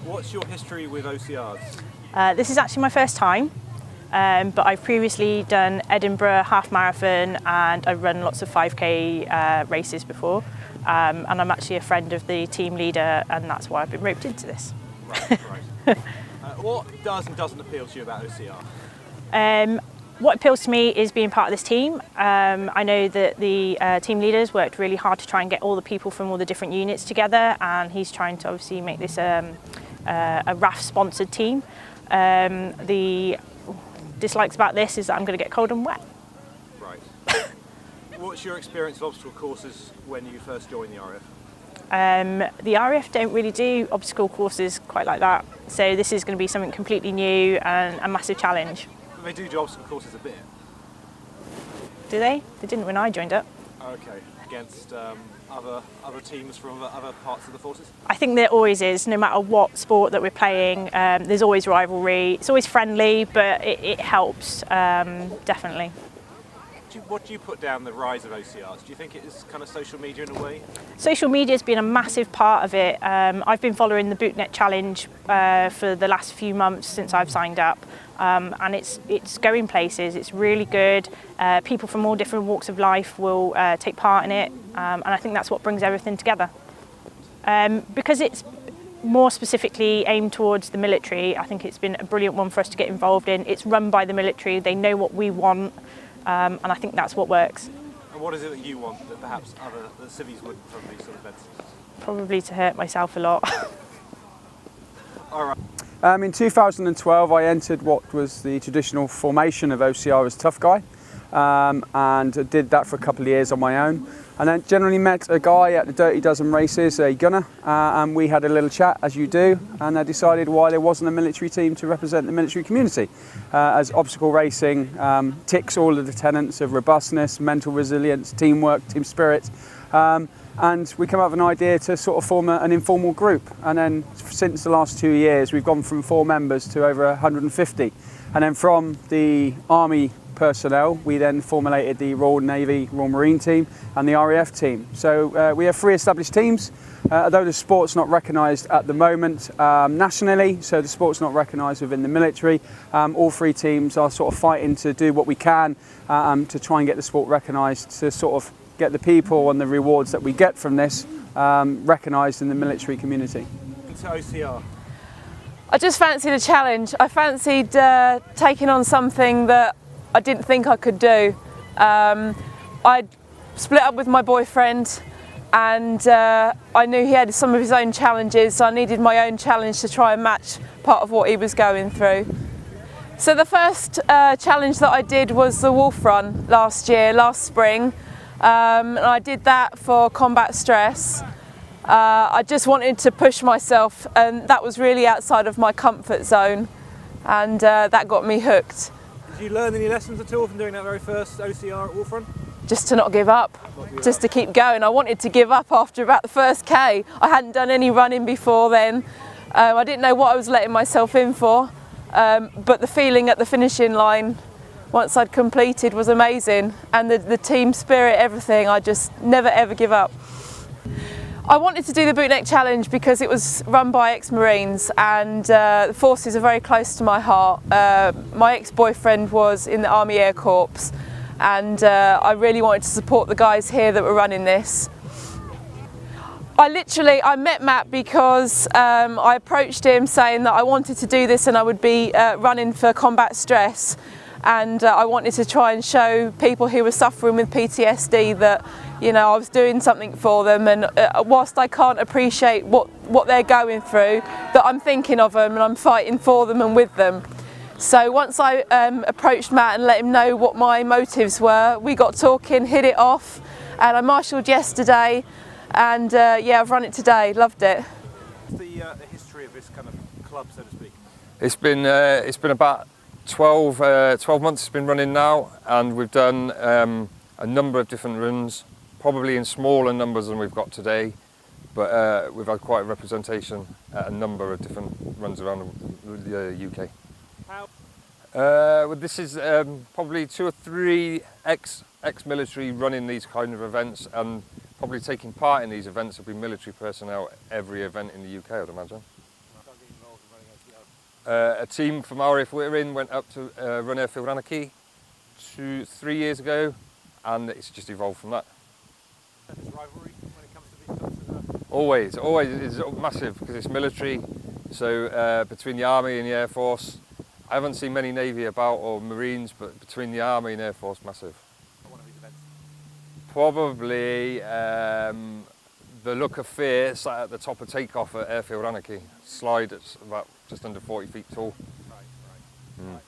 What's your history with OCRs? This is actually my first time, but I've previously done Edinburgh half marathon and I've run lots of 5k races before, and I'm actually a friend of the team leader, and that's why I've been roped into this. Right. What does and doesn't appeal to you about OCR? What appeals to me is being part of this team. I know that the team leaders worked really hard to try and get all the people from all the different units together, and he's trying to obviously make this a RAF sponsored team. The dislikes about this is that I'm going to get cold and wet. Right. What's your experience of obstacle courses when you first joined the RAF? The RAF don't really do obstacle courses quite like that, so this is going to be something completely new and a massive challenge. They do obstacle courses a bit. Do they? They didn't when I joined up. Okay. Against other teams from other parts of the forces? I think there always is, no matter what sport that we're playing. There's always rivalry. It's always friendly, but it helps, definitely. What do you put down the rise of OCRs? Do you think it is kind of social media in a way? Social media has been a massive part of it. I've been following the Bootneck challenge for the last few months since I've signed up, and it's going places. It's really good. People from all different walks of life will take part in it, and I think that's what brings everything together. Because it's more specifically aimed towards the military, I think it's been a brilliant one for us to get involved in. It's run by the military. They know what we want. And I think that's what works. And what is it that you want that perhaps the civvies wouldn't from these sort of events? Probably to hurt myself a lot. All right. In 2012 I entered what was the traditional formation of OCR as Tough Guy, and did that for a couple of years on my own, and then generally met a guy at the Dirty Dozen races, a gunner, and we had a little chat, as you do, and I decided why there wasn't a military team to represent the military community, as obstacle racing ticks all of the tenets of robustness, mental resilience, teamwork, team spirit, and we came up with an idea to sort of form an informal group, and then since the last 2 years we've gone from 4 members to over 150, and then from the Army personnel we then formulated the Royal Navy, Royal Marine team and the RAF team. So we have 3 established teams, although the sport's not recognised at the moment nationally, so the sport's not recognised within the military. All 3 teams are sort of fighting to do what we can to try and get the sport recognised, to sort of get the people and the rewards that we get from this recognised in the military community. Into OCR. I just fancied a challenge. I fancied taking on something that I didn't think I could do. I'd split up with my boyfriend, and I knew he had some of his own challenges, so I needed my own challenge to try and match part of what he was going through. So the first challenge that I did was the Wolf Run last spring. And I did that for combat stress. I just wanted to push myself, and that was really outside of my comfort zone, and that got me hooked. Did you learn any lessons at all from doing that very first OCR at Wolf Run? Just to not give up, just to keep going. I wanted to give up after about the first K. I hadn't done any running before then. I didn't know what I was letting myself in for, but the feeling at the finishing line once I'd completed was amazing, and the team spirit, everything, I just never ever give up. I wanted to do the Bootneck Challenge because it was run by ex-Marines, and the forces are very close to my heart. My ex-boyfriend was in the Army Air Corps, and I really wanted to support the guys here that were running this. I met Matt because I approached him saying that I wanted to do this and I would be running for combat stress, and I wanted to try and show people who were suffering with PTSD that, you know, I was doing something for them, and whilst I can't appreciate what they're going through, that I'm thinking of them and I'm fighting for them and with them. So once I approached Matt and let him know what my motives were, we got talking, hit it off, and I marshalled yesterday, and yeah, I've run it today, loved it. What's the history of this kind of club, so to speak? It's been about 12 months it's been running now, and we've done a number of different runs, probably in smaller numbers than we've got today, but we've had quite a representation at a number of different runs around the UK. Well, this is probably 2 or 3 ex-military running these kind of events, and probably taking part in these events will be military personnel every event in the UK, I'd imagine. involved in running ACR? A team from our if we're in went up to run Airfield Anarchy 2-3 years ago, and it's just evolved from that. And there's rivalry when it comes to these types of Always it's massive because it's military. So between the Army and the Air Force, I haven't seen many Navy about or Marines, but between the Army and Air Force, massive. one of these events? Probably the Look of Fear sat at the top of takeoff at Airfield Anarchy. Slide that's about just under 40 feet tall. Right.